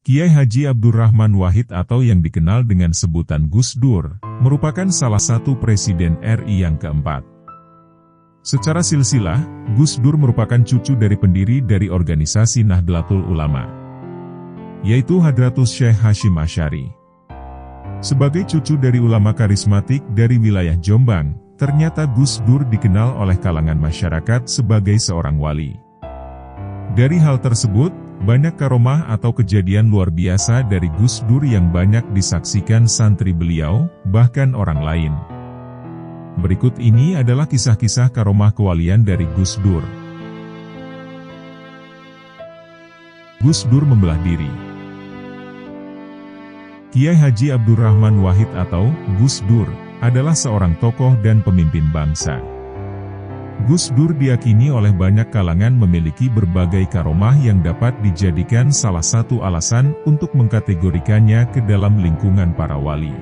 Kiai Haji Abdurrahman Wahid atau yang dikenal dengan sebutan Gus Dur, merupakan salah satu Presiden RI yang keempat. Secara silsilah, Gus Dur merupakan cucu dari pendiri dari organisasi Nahdlatul Ulama, yaitu Hadratus Syekh Hashim Asy'ari. Sebagai cucu dari ulama karismatik dari wilayah Jombang, ternyata Gus Dur dikenal oleh kalangan masyarakat sebagai seorang wali. Dari hal tersebut, banyak karomah atau kejadian luar biasa dari Gus Dur yang banyak disaksikan santri beliau, bahkan orang lain. Berikut ini adalah kisah-kisah karomah kewalian dari Gus Dur. Gus Dur membelah diri. Kiai Haji Abdurrahman Wahid atau Gus Dur adalah seorang tokoh dan pemimpin bangsa. Gus Dur diyakini oleh banyak kalangan memiliki berbagai karomah yang dapat dijadikan salah satu alasan untuk mengkategorikannya ke dalam lingkungan para wali.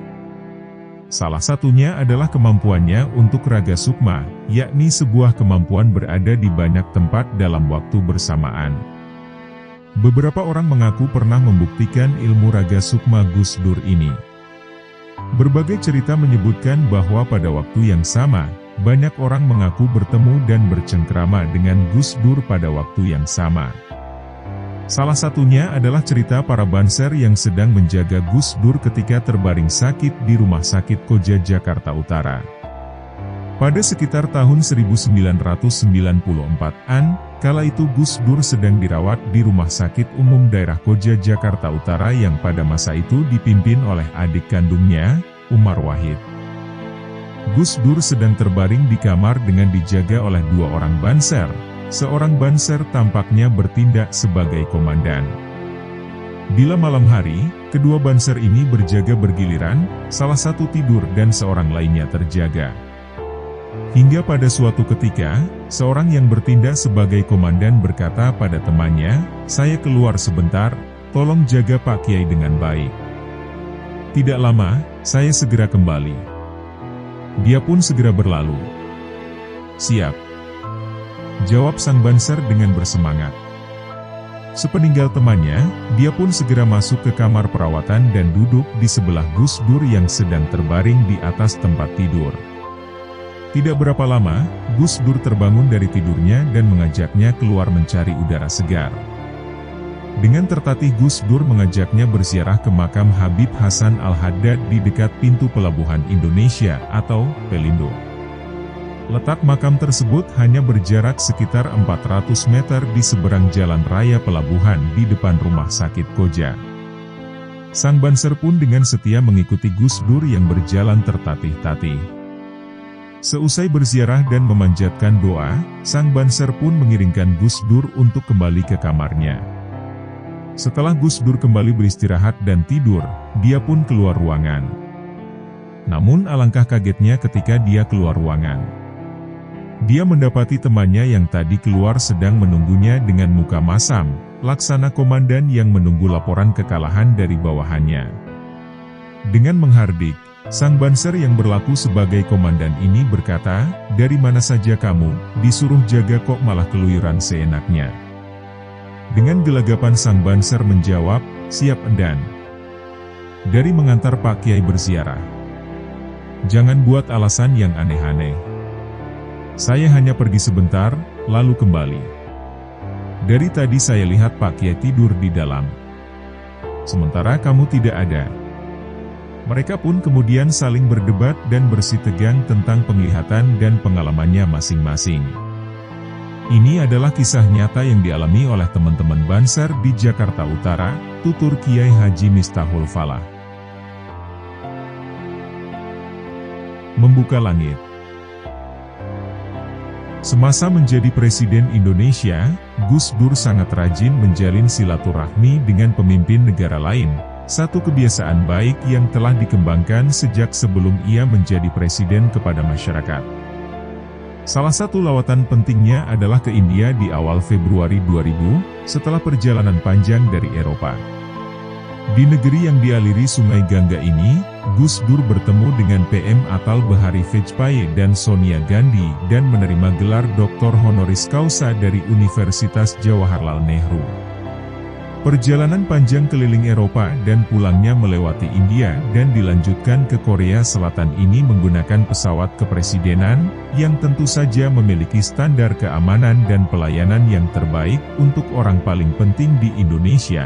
Salah satunya adalah kemampuannya untuk raga sukma, yakni sebuah kemampuan berada di banyak tempat dalam waktu bersamaan. Beberapa orang mengaku pernah membuktikan ilmu raga sukma Gus Dur ini. Berbagai cerita menyebutkan bahwa pada waktu yang sama, banyak orang mengaku bertemu dan bercengkrama dengan Gus Dur pada waktu yang sama. Salah satunya adalah cerita para banser yang sedang menjaga Gus Dur ketika terbaring sakit di Rumah Sakit Koja Jakarta Utara. Pada sekitar tahun 1994-an, kala itu Gus Dur sedang dirawat di Rumah Sakit Umum Daerah Koja Jakarta Utara yang pada masa itu dipimpin oleh adik kandungnya, Umar Wahid. Gus Dur sedang terbaring di kamar dengan dijaga oleh dua orang banser. Seorang banser tampaknya bertindak sebagai komandan. Bila malam hari, kedua banser ini berjaga bergiliran, salah satu tidur dan seorang lainnya terjaga. Hingga pada suatu ketika, seorang yang bertindak sebagai komandan berkata pada temannya, "Saya keluar sebentar, tolong jaga Pak Kiai dengan baik." Tidak lama, saya segera kembali. Dia pun segera berlalu. "Siap," jawab sang banser dengan bersemangat. Sepeninggal temannya, dia pun segera masuk ke kamar perawatan dan duduk di sebelah Gus Dur yang sedang terbaring di atas tempat tidur. Tidak berapa lama, Gus Dur terbangun dari tidurnya dan mengajaknya keluar mencari udara segar. Dengan tertatih Gus Dur mengajaknya berziarah ke makam Habib Hasan Al-Haddad di dekat pintu Pelabuhan Indonesia atau Pelindo. Letak makam tersebut hanya berjarak sekitar 400 meter di seberang jalan raya pelabuhan di depan Rumah Sakit Koja. Sang banser pun dengan setia mengikuti Gus Dur yang berjalan tertatih-tatih. Seusai berziarah dan memanjatkan doa, sang banser pun mengiringkan Gus Dur untuk kembali ke kamarnya. Setelah Gus Dur kembali beristirahat dan tidur, dia pun keluar ruangan. Namun alangkah kagetnya ketika dia keluar ruangan. Dia mendapati temannya yang tadi keluar sedang menunggunya dengan muka masam, laksana komandan yang menunggu laporan kekalahan dari bawahannya. Dengan menghardik, sang banser yang berlaku sebagai komandan ini berkata, "Dari mana saja kamu, disuruh jaga kok malah keluyuran seenaknya?" Dengan gelagapan sang banser menjawab, "Siap Endan. Dari mengantar Pak Kiai berziarah. Jangan buat alasan yang aneh-aneh. Saya hanya pergi sebentar, lalu kembali. Dari tadi saya lihat Pak Kiai tidur di dalam. Sementara kamu tidak ada." Mereka pun kemudian saling berdebat dan bersitegang tentang penglihatan dan pengalamannya masing-masing. Ini adalah kisah nyata yang dialami oleh teman-teman banser di Jakarta Utara, tutur Kiai Haji Miftahul Falah. Membuka langit. Semasa menjadi Presiden Indonesia, Gus Dur sangat rajin menjalin silaturahmi dengan pemimpin negara lain, satu kebiasaan baik yang telah dikembangkan sejak sebelum ia menjadi presiden kepada masyarakat. Salah satu lawatan pentingnya adalah ke India di awal Februari 2000, setelah perjalanan panjang dari Eropa. Di negeri yang dialiri Sungai Gangga ini, Gus Dur bertemu dengan PM Atal Bihari Vajpayee dan Sonia Gandhi dan menerima gelar Doktor Honoris Causa dari Universitas Jawaharlal Nehru. Perjalanan panjang keliling Eropa dan pulangnya melewati India dan dilanjutkan ke Korea Selatan ini menggunakan pesawat kepresidenan, yang tentu saja memiliki standar keamanan dan pelayanan yang terbaik untuk orang paling penting di Indonesia.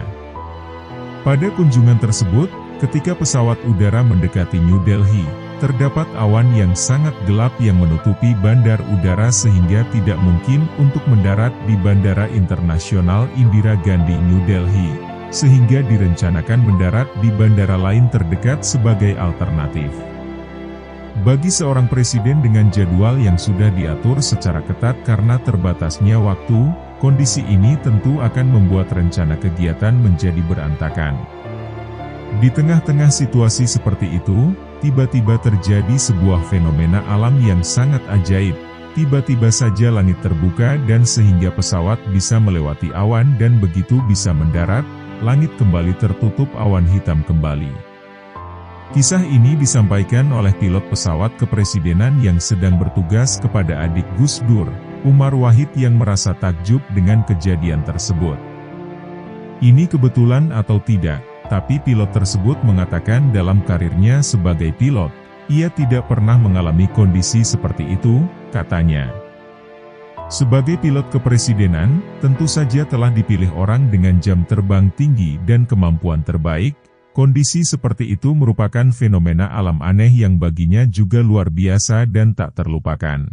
Pada kunjungan tersebut, ketika pesawat udara mendekati New Delhi, terdapat awan yang sangat gelap yang menutupi bandar udara sehingga tidak mungkin untuk mendarat di Bandara Internasional Indira Gandhi New Delhi, sehingga direncanakan mendarat di bandara lain terdekat sebagai alternatif. Bagi seorang presiden dengan jadwal yang sudah diatur secara ketat karena terbatasnya waktu, kondisi ini tentu akan membuat rencana kegiatan menjadi berantakan. Di tengah-tengah situasi seperti itu, tiba-tiba terjadi sebuah fenomena alam yang sangat ajaib. Tiba-tiba saja langit terbuka dan sehingga pesawat bisa melewati awan dan begitu bisa mendarat, langit kembali tertutup awan hitam kembali. Kisah ini disampaikan oleh pilot pesawat kepresidenan yang sedang bertugas kepada adik Gus Dur, Umar Wahid yang merasa takjub dengan kejadian tersebut. Ini kebetulan atau tidak? Tapi pilot tersebut mengatakan dalam karirnya sebagai pilot, ia tidak pernah mengalami kondisi seperti itu, katanya. Sebagai pilot kepresidenan, tentu saja telah dipilih orang dengan jam terbang tinggi dan kemampuan terbaik. Kondisi seperti itu merupakan fenomena alam aneh yang baginya juga luar biasa dan tak terlupakan.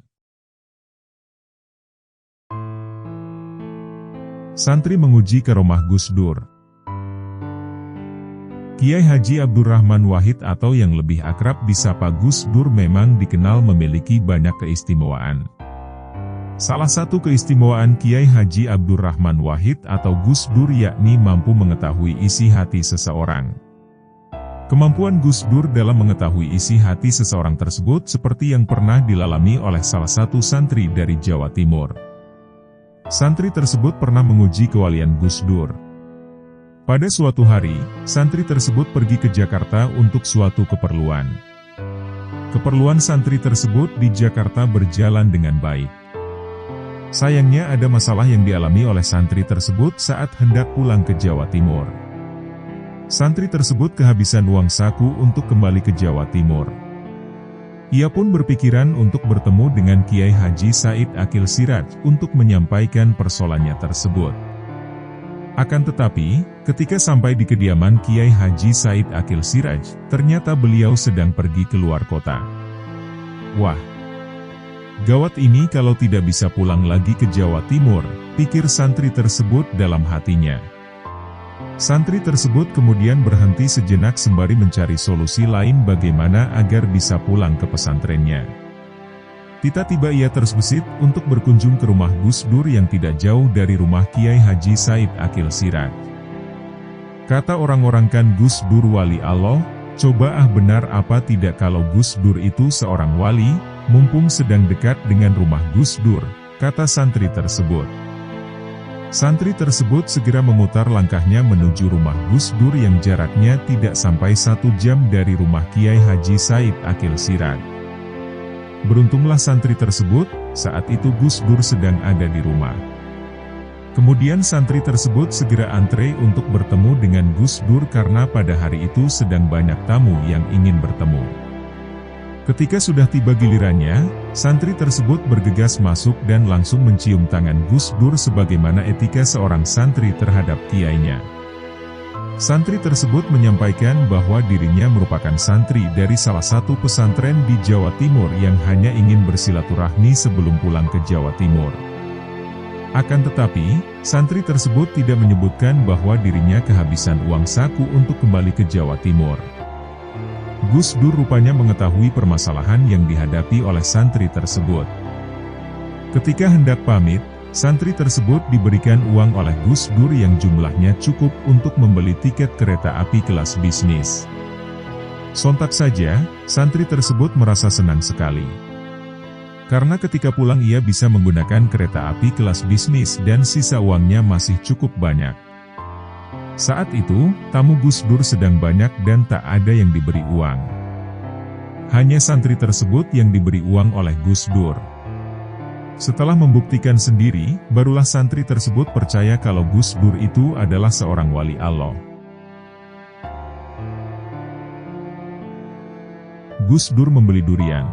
Santri menguji karomah Gus Dur. Kiai Haji Abdurrahman Wahid atau yang lebih akrab disapa Gus Dur memang dikenal memiliki banyak keistimewaan. Salah satu keistimewaan Kiai Haji Abdurrahman Wahid atau Gus Dur yakni mampu mengetahui isi hati seseorang. Kemampuan Gus Dur dalam mengetahui isi hati seseorang tersebut seperti yang pernah dilalami oleh salah satu santri dari Jawa Timur. Santri tersebut pernah menguji kewalian Gus Dur. Pada suatu hari, santri tersebut pergi ke Jakarta untuk suatu keperluan. Keperluan santri tersebut di Jakarta berjalan dengan baik. Sayangnya ada masalah yang dialami oleh santri tersebut saat hendak pulang ke Jawa Timur. Santri tersebut kehabisan uang saku untuk kembali ke Jawa Timur. Ia pun berpikiran untuk bertemu dengan Kiai Haji Said Akil Siraj untuk menyampaikan persoalannya tersebut. Akan tetapi, ketika sampai di kediaman Kiai Haji Said Akil Siraj, ternyata beliau sedang pergi keluar kota. Wah, gawat ini kalau tidak bisa pulang lagi ke Jawa Timur, pikir santri tersebut dalam hatinya. Santri tersebut kemudian berhenti sejenak sembari mencari solusi lain bagaimana agar bisa pulang ke pesantrennya. Tiba-tiba ia terbesit untuk berkunjung ke rumah Gus Dur yang tidak jauh dari rumah Kiai Haji Said Akil Siraj. Kata orang-orang kan Gus Dur wali Allah, coba benar apa tidak kalau Gus Dur itu seorang wali, mumpung sedang dekat dengan rumah Gus Dur, kata santri tersebut. Santri tersebut segera memutar langkahnya menuju rumah Gus Dur yang jaraknya tidak sampai 1 jam dari rumah Kiai Haji Said Akil Siraj. Beruntunglah santri tersebut, saat itu Gus Dur sedang ada di rumah. Kemudian santri tersebut segera antre untuk bertemu dengan Gus Dur karena pada hari itu sedang banyak tamu yang ingin bertemu. Ketika sudah tiba gilirannya, santri tersebut bergegas masuk dan langsung mencium tangan Gus Dur sebagaimana etika seorang santri terhadap kiainya. Santri tersebut menyampaikan bahwa dirinya merupakan santri dari salah satu pesantren di Jawa Timur yang hanya ingin bersilaturahmi sebelum pulang ke Jawa Timur. Akan tetapi, santri tersebut tidak menyebutkan bahwa dirinya kehabisan uang saku untuk kembali ke Jawa Timur. Gus Dur rupanya mengetahui permasalahan yang dihadapi oleh santri tersebut. Ketika hendak pamit, santri tersebut diberikan uang oleh Gus Dur yang jumlahnya cukup untuk membeli tiket kereta api kelas bisnis. Sontak saja, santri tersebut merasa senang sekali. Karena ketika pulang ia bisa menggunakan kereta api kelas bisnis dan sisa uangnya masih cukup banyak. Saat itu, tamu Gus Dur sedang banyak dan tak ada yang diberi uang. Hanya santri tersebut yang diberi uang oleh Gus Dur. Setelah membuktikan sendiri, barulah santri tersebut percaya kalau Gus Dur itu adalah seorang wali Allah. Gus Dur membeli durian.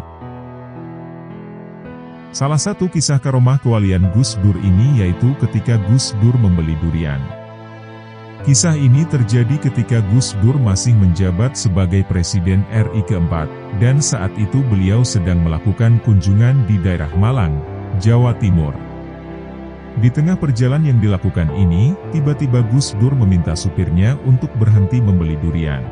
Salah satu kisah karomah kewalian Gus Dur ini yaitu ketika Gus Dur membeli durian. Kisah ini terjadi ketika Gus Dur masih menjabat sebagai Presiden RI keempat, dan saat itu beliau sedang melakukan kunjungan di daerah Malang, Jawa Timur. Di tengah perjalanan yang dilakukan ini, tiba-tiba Gus Dur meminta supirnya untuk berhenti membeli durian.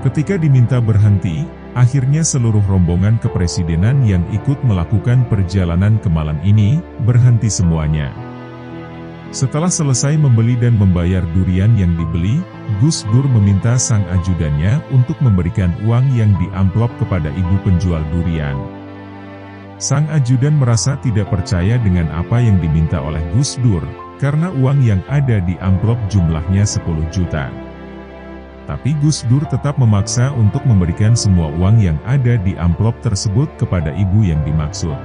Ketika diminta berhenti, akhirnya seluruh rombongan kepresidenan yang ikut melakukan perjalanan ke Malang ini, berhenti semuanya. Setelah selesai membeli dan membayar durian yang dibeli, Gus Dur meminta sang ajudannya untuk memberikan uang yang di amplop kepada ibu penjual durian. Sang ajudan merasa tidak percaya dengan apa yang diminta oleh Gus Dur, karena uang yang ada di amplop jumlahnya 10 juta. Tapi Gus Dur tetap memaksa untuk memberikan semua uang yang ada di amplop tersebut kepada ibu yang dimaksud.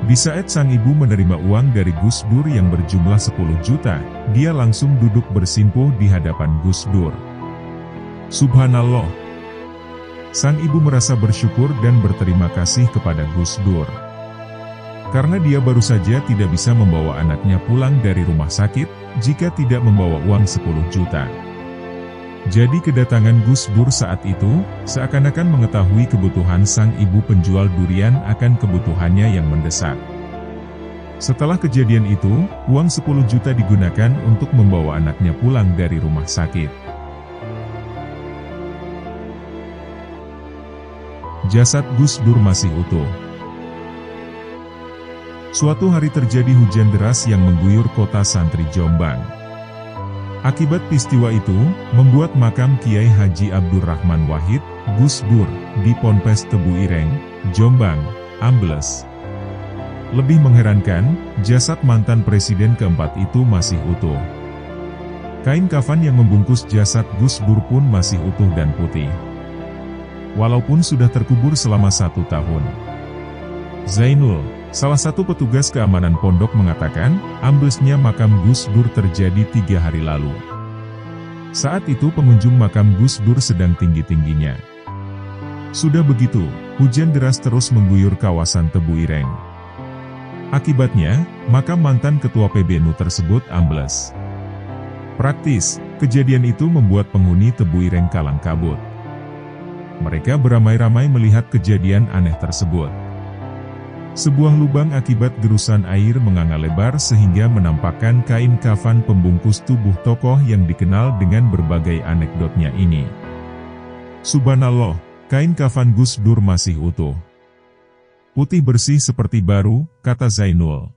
Di saat sang ibu menerima uang dari Gus Dur yang berjumlah 10 juta, dia langsung duduk bersimpuh di hadapan Gus Dur. Subhanallah. Sang ibu merasa bersyukur dan berterima kasih kepada Gus Dur. Karena dia baru saja tidak bisa membawa anaknya pulang dari rumah sakit, jika tidak membawa uang 10 juta. Jadi kedatangan Gus Dur saat itu, seakan-akan mengetahui kebutuhan sang ibu penjual durian akan kebutuhannya yang mendesak. Setelah kejadian itu, uang 10 juta digunakan untuk membawa anaknya pulang dari rumah sakit. Jasad Gus Dur masih utuh. Suatu hari terjadi hujan deras yang mengguyur kota santri Jombang. Akibat peristiwa itu, membuat makam Kiai Haji Abdurrahman Wahid, Gus Dur, di Ponpes Tebu Ireng, Jombang, ambles. Lebih mengherankan, jasad mantan presiden keempat itu masih utuh. Kain kafan yang membungkus jasad Gus Dur pun masih utuh dan putih. Walaupun sudah terkubur selama 1 tahun. Zainul, salah satu petugas keamanan pondok mengatakan, amblesnya makam Gus Dur terjadi 3 hari lalu. Saat itu pengunjung makam Gus Dur sedang tinggi-tingginya. Sudah begitu, hujan deras terus mengguyur kawasan Tebu Ireng. Akibatnya, makam mantan ketua PBNU tersebut ambles. Praktis, kejadian itu membuat penghuni Tebu Ireng kalang kabut. Mereka beramai-ramai melihat kejadian aneh tersebut. Sebuah lubang akibat gerusan air menganga lebar sehingga menampakkan kain kafan pembungkus tubuh tokoh yang dikenal dengan berbagai anekdotnya ini. Subhanallah, kain kafan Gus Dur masih utuh. Putih bersih seperti baru, kata Zainul.